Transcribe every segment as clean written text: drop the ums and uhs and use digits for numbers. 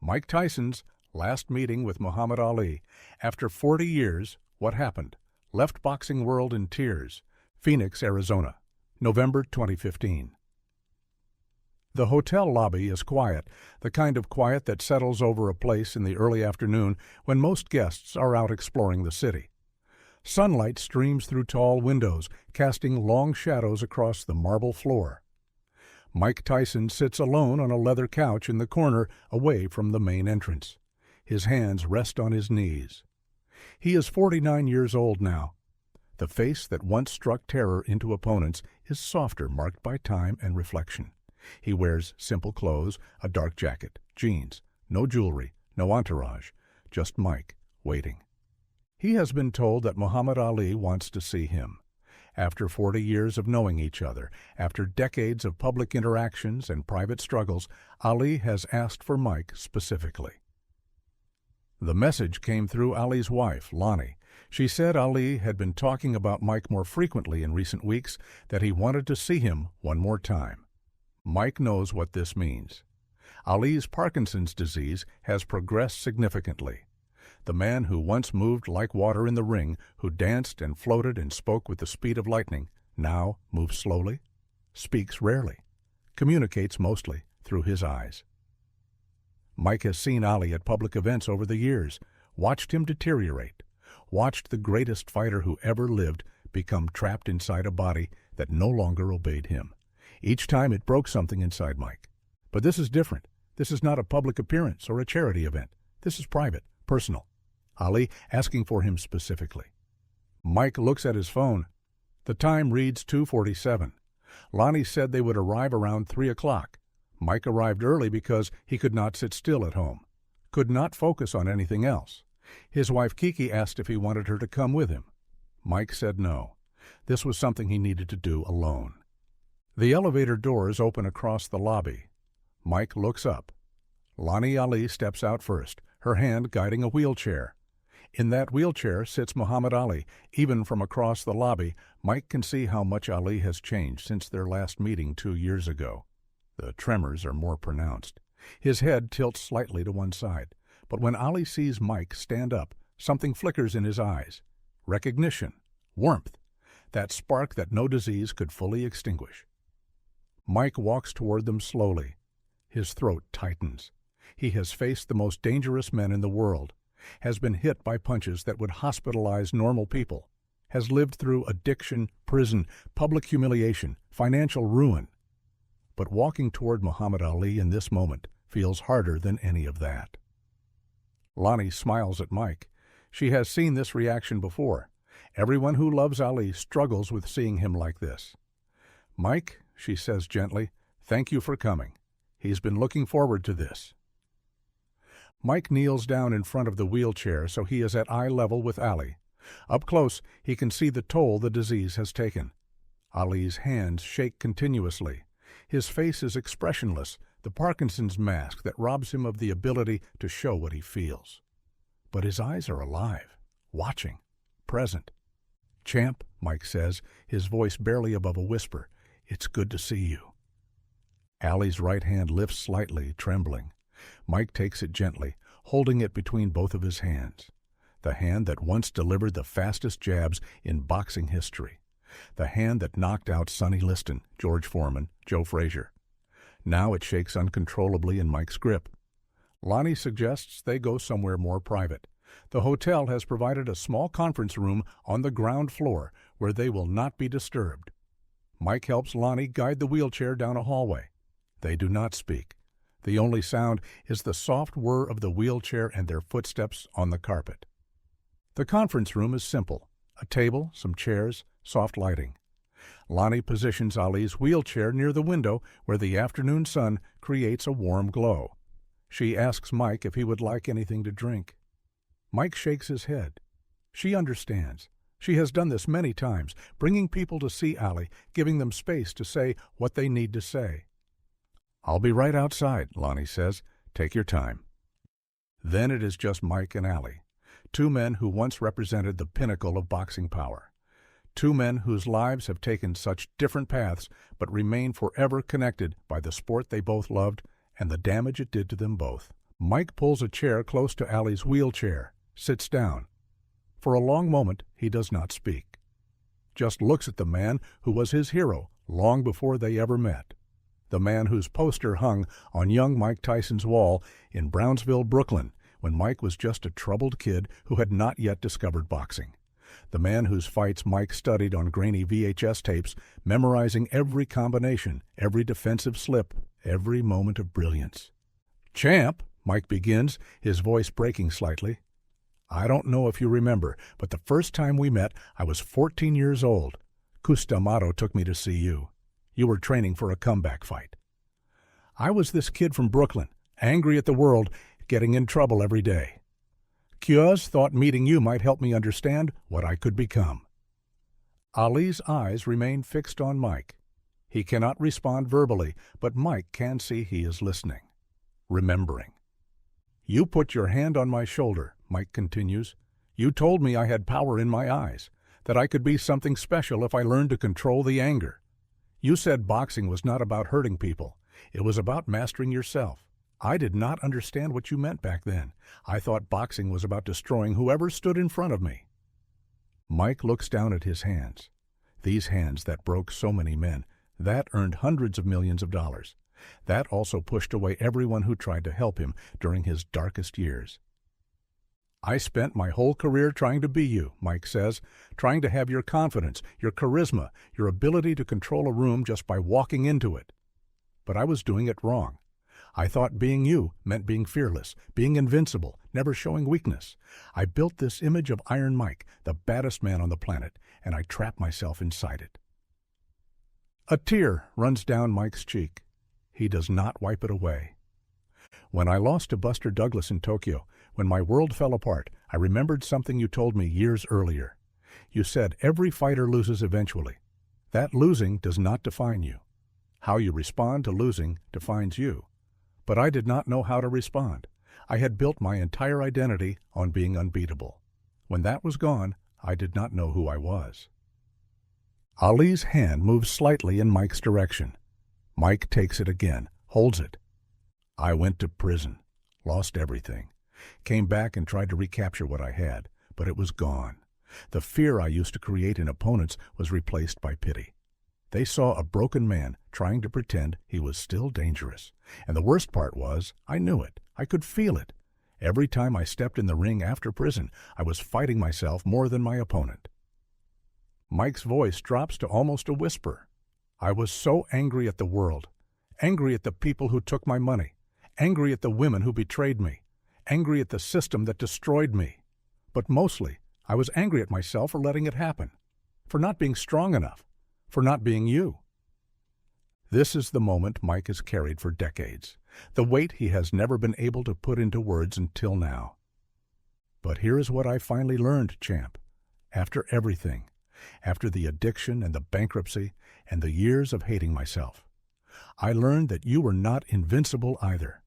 Mike Tyson's last meeting with Muhammad Ali. After 40 years, what happened? Left boxing world in tears. Phoenix, Arizona, November 2015. The hotel lobby is quiet, the kind of quiet that settles over a place in the early afternoon when most guests are out exploring the city. Sunlight streams through tall windows, casting long shadows across the marble floor. Mike Tyson sits alone on a leather couch in the corner, away from the main entrance. His hands rest on his knees. He is 49 years old now. The face that once struck terror into opponents is softer, marked by time and reflection. He wears simple clothes, a dark jacket, jeans, no jewelry, no entourage, just Mike, waiting. He has been told that Muhammad Ali wants to see him. After 40 years of knowing each other, after decades of public interactions and private struggles, Ali has asked for Mike specifically. The message came through Ali's wife, Lonnie. She said Ali had been talking about Mike more frequently in recent weeks, that he wanted to see him one more time. Mike knows what this means. Ali's Parkinson's disease has progressed significantly. The man who once moved like water in the ring, who danced and floated and spoke with the speed of lightning, now moves slowly, speaks rarely, communicates mostly through his eyes. Mike has seen Ali at public events over the years, watched him deteriorate, watched the greatest fighter who ever lived become trapped inside a body that no longer obeyed him. Each time it broke something inside Mike. But this is different. This is not a public appearance or a charity event. This is private, personal. Ali asking for him specifically. Mike looks at his phone. The time reads 2:47. Lonnie said they would arrive around 3 o'clock. Mike arrived early because he could not sit still at home, could not focus on anything else. His wife Kiki asked if he wanted her to come with him. Mike said no. This was something he needed to do alone. The elevator doors open across the lobby. Mike looks up. Lonnie Ali steps out first, her hand guiding a wheelchair. In that wheelchair sits Muhammad Ali. Even from across the lobby, Mike can see how much Ali has changed since their last meeting 2 years ago. The tremors are more pronounced. His head tilts slightly to one side. But when Ali sees Mike stand up, something flickers in his eyes. Recognition, warmth, that spark that no disease could fully extinguish. Mike walks toward them slowly. His throat tightens. He has faced the most dangerous men in the world, has been hit by punches that would hospitalize normal people, has lived through addiction, prison, public humiliation, financial ruin. But walking toward Muhammad Ali in this moment feels harder than any of that. Lonnie smiles at Mike. She has seen this reaction before. Everyone who loves Ali struggles with seeing him like this. "Mike," she says gently, "thank you for coming. He's been looking forward to this." Mike kneels down in front of the wheelchair so he is at eye level with Ali. Up close, he can see the toll the disease has taken. Ali's hands shake continuously. His face is expressionless, the Parkinson's mask that robs him of the ability to show what he feels. But his eyes are alive, watching, present. "Champ," Mike says, his voice barely above a whisper, "it's good to see you." Ali's right hand lifts slightly, trembling. Mike takes it gently, holding it between both of his hands. The hand that once delivered the fastest jabs in boxing history. The hand that knocked out Sonny Liston, George Foreman, Joe Frazier. Now it shakes uncontrollably in Mike's grip. Lonnie suggests they go somewhere more private. The hotel has provided a small conference room on the ground floor where they will not be disturbed. Mike helps Lonnie guide the wheelchair down a hallway. They do not speak. The only sound is the soft whir of the wheelchair and their footsteps on the carpet. The conference room is simple. A table, some chairs, soft lighting. Lonnie positions Ali's wheelchair near the window where the afternoon sun creates a warm glow. She asks Mike if he would like anything to drink. Mike shakes his head. She understands. She has done this many times, bringing people to see Ali, giving them space to say what they need to say. "I'll be right outside," Lonnie says. "Take your time." Then it is just Mike and Ali, two men who once represented the pinnacle of boxing power. Two men whose lives have taken such different paths but remain forever connected by the sport they both loved and the damage it did to them both. Mike pulls a chair close to Allie's wheelchair, sits down. For a long moment, he does not speak. Just looks at the man who was his hero long before they ever met. The man whose poster hung on young Mike Tyson's wall in Brownsville, Brooklyn, when Mike was just a troubled kid who had not yet discovered boxing. The man whose fights Mike studied on grainy VHS tapes, memorizing every combination, every defensive slip, every moment of brilliance. "Champ," Mike begins, his voice breaking slightly. "I don't know if you remember, but the first time we met, I was 14 years old. Custamato took me to see you. You were training for a comeback fight. I was this kid from Brooklyn, angry at the world, getting in trouble every day. Kuz thought meeting you might help me understand what I could become." Ali's eyes remain fixed on Mike. He cannot respond verbally, but Mike can see he is listening, remembering. "You put your hand on my shoulder," Mike continues. "You told me I had power in my eyes, that I could be something special if I learned to control the anger. You said boxing was not about hurting people. It was about mastering yourself. I did not understand what you meant back then. I thought boxing was about destroying whoever stood in front of me." Mike looks down at his hands. These hands that broke so many men, that earned hundreds of millions of dollars. That also pushed away everyone who tried to help him during his darkest years. "I spent my whole career trying to be you," Mike says, "trying to have your confidence, your charisma, your ability to control a room just by walking into it. But I was doing it wrong. I thought being you meant being fearless, being invincible, never showing weakness. I built this image of Iron Mike, the baddest man on the planet, and I trapped myself inside it." A tear runs down Mike's cheek. He does not wipe it away. "When I lost to Buster Douglas in Tokyo, when my world fell apart, I remembered something you told me years earlier. You said every fighter loses eventually. That losing does not define you. How you respond to losing defines you. But I did not know how to respond. I had built my entire identity on being unbeatable. When that was gone, I did not know who I was." Ali's hand moves slightly in Mike's direction. Mike takes it again, holds it. "I went to prison, lost everything. Came back and tried to recapture what I had, but it was gone. The fear I used to create in opponents was replaced by pity. They saw a broken man trying to pretend he was still dangerous. And the worst part was, I knew it. I could feel it. Every time I stepped in the ring after prison, I was fighting myself more than my opponent." Mike's voice drops to almost a whisper. "I was so angry at the world, angry at the people who took my money, angry at the women who betrayed me, angry at the system that destroyed me. But mostly, I was angry at myself for letting it happen, for not being strong enough, for not being you." This is the moment Mike has carried for decades, the weight he has never been able to put into words until now. "But here is what I finally learned, champ. After everything, after the addiction and the bankruptcy and the years of hating myself, I learned that you were not invincible either.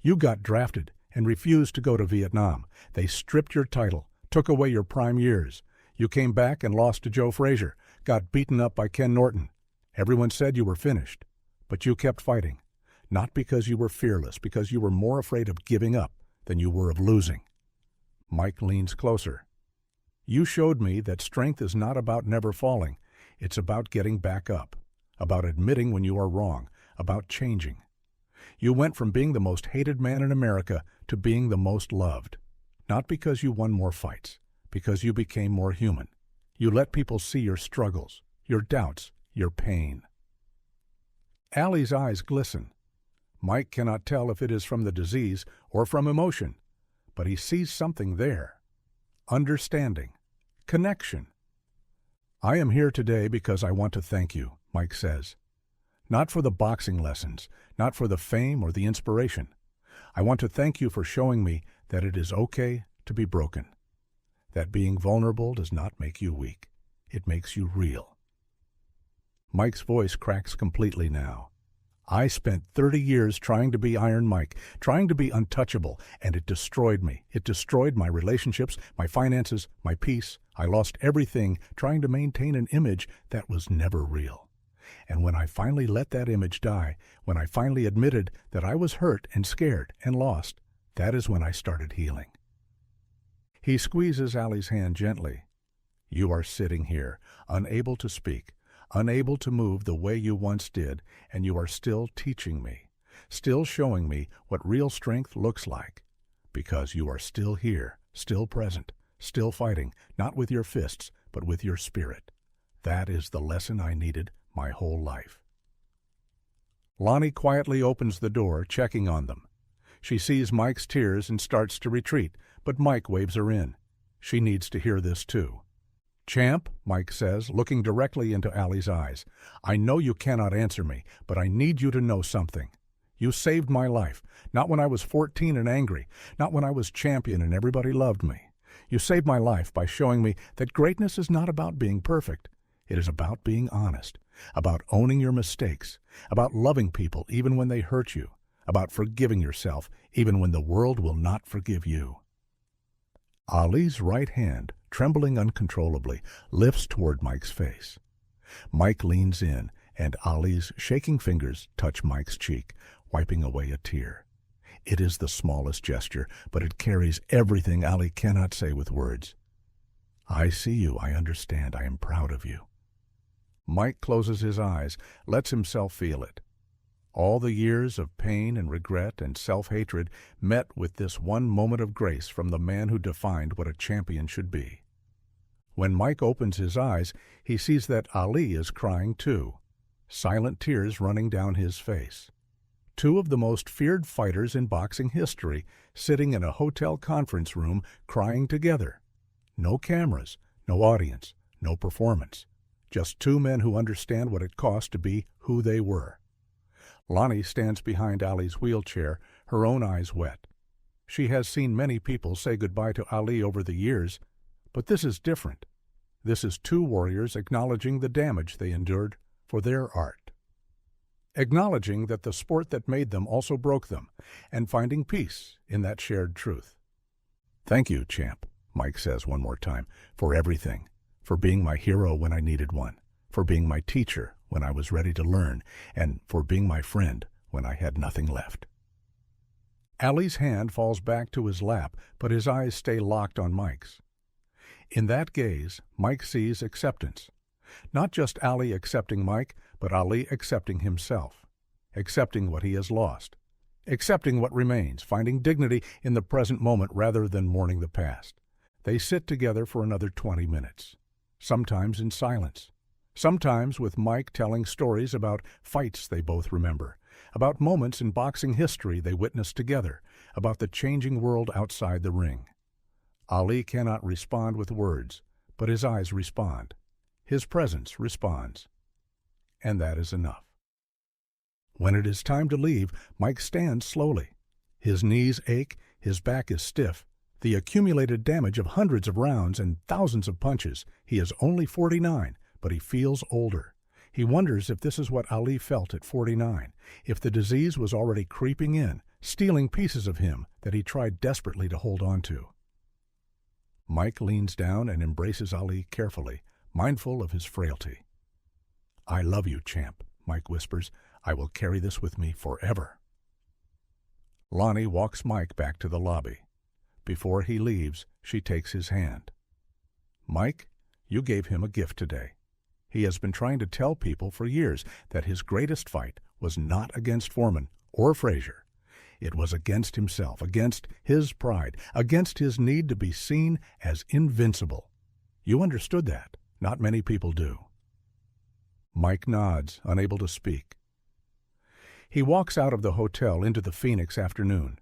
You got drafted and refused to go to Vietnam. They stripped your title, took away your prime years. You came back and lost to Joe Frazier, got beaten up by Ken Norton. Everyone said you were finished, but you kept fighting. Not because you were fearless, because you were more afraid of giving up than you were of losing." Mike leans closer. "You showed me that strength is not about never falling. It's about getting back up, about admitting when you are wrong, about changing. You went from being the most hated man in America to being the most loved. Not because you won more fights, because you became more human. You let people see your struggles, your doubts, your pain." Allie's eyes glisten. Mike cannot tell if it is from the disease or from emotion, but he sees something there. Understanding. Connection. "I am here today because I want to thank you," Mike says. "Not for the boxing lessons, not for the fame or the inspiration. I want to thank you for showing me that it is okay to be broken. That being vulnerable does not make you weak. It makes you real." Mike's voice cracks completely now. "I spent 30 years trying to be Iron Mike, trying to be untouchable, and it destroyed me. It destroyed my relationships, my finances, my peace. I lost everything trying to maintain an image that was never real. And when I finally let that image die, when I finally admitted that I was hurt and scared and lost, That is when I started healing. He squeezes Ali's hand gently. You are sitting here, unable to speak, unable to move the way you once did, and you are still teaching me, still showing me what real strength looks like. Because you are still here, still present, still fighting, not with your fists, but with your spirit. That is the lesson I needed my whole life. Lonnie quietly opens the door, checking on them. She sees Mike's tears and starts to retreat, but Mike waves her in. She needs to hear this too. Champ, Mike says, looking directly into Ali's eyes, I know you cannot answer me, but I need you to know something. You saved my life, not when I was 14 and angry, not when I was champion and everybody loved me. You saved my life by showing me that greatness is not about being perfect. It is about being honest, about owning your mistakes, about loving people even when they hurt you, about forgiving yourself even when the world will not forgive you. Ali's right hand, trembling uncontrollably, lifts toward Mike's face. Mike leans in, and Ali's shaking fingers touch Mike's cheek, wiping away a tear. It is the smallest gesture, but it carries everything Ali cannot say with words. I see you, I understand, I am proud of you. Mike closes his eyes, lets himself feel it. All the years of pain and regret and self-hatred met with this one moment of grace from the man who defined what a champion should be. When Mike opens his eyes, he sees that Ali is crying too, silent tears running down his face. Two of the most feared fighters in boxing history sitting in a hotel conference room crying together. No cameras, no audience, no performance. Just two men who understand what it cost to be who they were. Lonnie stands behind Ali's wheelchair, her own eyes wet. She has seen many people say goodbye to Ali over the years, but this is different. This is two warriors acknowledging the damage they endured for their art. Acknowledging that the sport that made them also broke them, and finding peace in that shared truth. Thank you, champ, Mike says one more time, for everything, for being my hero when I needed one, for being my teacher when I was ready to learn, and for being my friend when I had nothing left. Ali's hand falls back to his lap, but his eyes stay locked on Mike's. In that gaze, Mike sees acceptance. Not just Ali accepting Mike, but Ali accepting himself, accepting what he has lost, accepting what remains, finding dignity in the present moment rather than mourning the past. They sit together for another 20 minutes, sometimes in silence, sometimes with Mike telling stories about fights they both remember, about moments in boxing history they witnessed together, about the changing world outside the ring. Ali cannot respond with words, but his eyes respond. His presence responds. And that is enough. When it is time to leave, Mike stands slowly. His knees ache, his back is stiff. The accumulated damage of hundreds of rounds and thousands of punches. He is only 49, but he feels older. He wonders if this is what Ali felt at 49, if the disease was already creeping in, stealing pieces of him that he tried desperately to hold on to. Mike leans down and embraces Ali carefully, mindful of his frailty. I love you, champ, Mike whispers. I will carry this with me forever. Lonnie walks Mike back to the lobby. Before he leaves, she takes his hand. Mike, you gave him a gift today. He has been trying to tell people for years that his greatest fight was not against Foreman or Frazier. It was against himself, against his pride, against his need to be seen as invincible. You understood that. Not many people do. Mike nods, unable to speak. He walks out of the hotel into the Phoenix afternoon.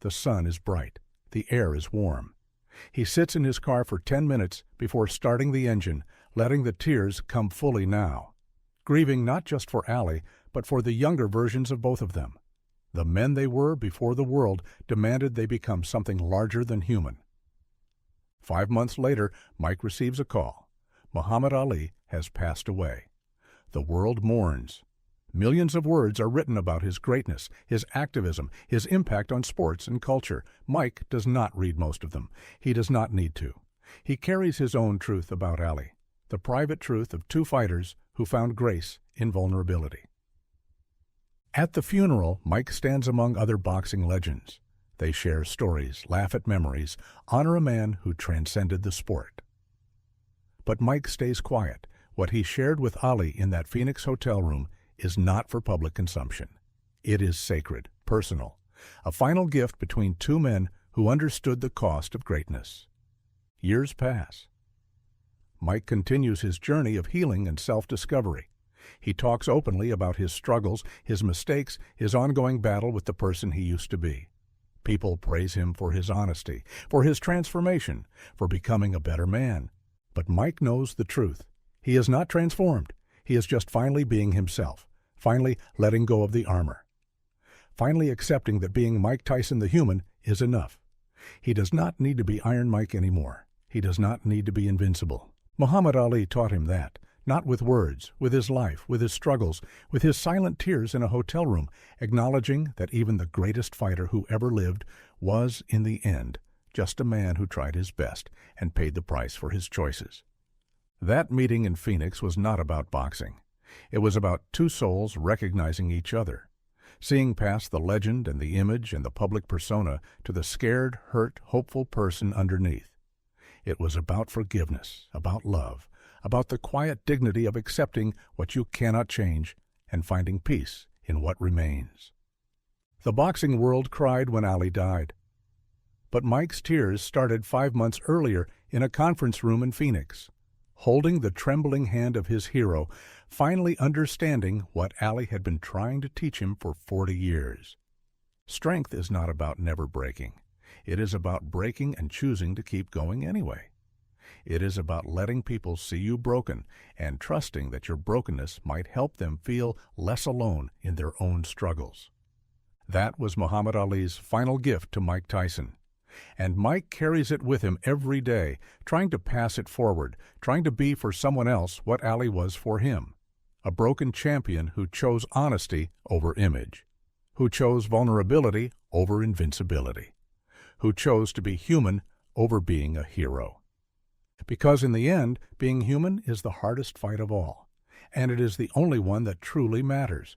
The sun is bright. The air is warm. He sits in his car for 10 minutes before starting the engine, letting the tears come fully now, grieving not just for Ali, but for the younger versions of both of them, the men they were before the world demanded they become something larger than human. 5 months later, Mike receives a call. Muhammad Ali has passed away. The world mourns. Millions of words are written about his greatness, his activism, his impact on sports and culture. Mike does not read most of them. He does not need to. He carries his own truth about Ali, the private truth of two fighters who found grace in vulnerability. At the funeral, Mike stands among other boxing legends. They share stories, laugh at memories, honor a man who transcended the sport. But Mike stays quiet. What he shared with Ali in that Phoenix hotel room is not for public consumption. It is sacred, personal, a final gift between two men who understood the cost of greatness. Years pass. Mike continues his journey of healing and self-discovery. He talks openly about his struggles, his mistakes, his ongoing battle with the person he used to be. People praise him for his honesty, for his transformation, for becoming a better man. But Mike knows the truth. He is not transformed. He is just finally being himself, finally letting go of the armor, finally accepting that being Mike Tyson the human is enough. He does not need to be Iron Mike anymore. He does not need to be invincible. Muhammad Ali taught him that, not with words, with his life, with his struggles, with his silent tears in a hotel room, acknowledging that even the greatest fighter who ever lived was, in the end, just a man who tried his best and paid the price for his choices. That meeting in Phoenix was not about boxing. It was about two souls recognizing each other, seeing past the legend and the image and the public persona to the scared, hurt, hopeful person underneath. It was about forgiveness, about love, about the quiet dignity of accepting what you cannot change and finding peace in what remains. The boxing world cried when Ali died. But Mike's tears started 5 months earlier in a conference room in Phoenix, holding the trembling hand of his hero, finally understanding what Ali had been trying to teach him for 40 years. Strength is not about never breaking. It is about breaking and choosing to keep going anyway. It is about letting people see you broken and trusting that your brokenness might help them feel less alone in their own struggles. That was Muhammad Ali's final gift to Mike Tyson. And Mike carries it with him every day, trying to pass it forward, trying to be for someone else what Ali was for him. A broken champion who chose honesty over image, who chose vulnerability over invincibility, who chose to be human over being a hero. Because in the end, being human is the hardest fight of all, and it is the only one that truly matters.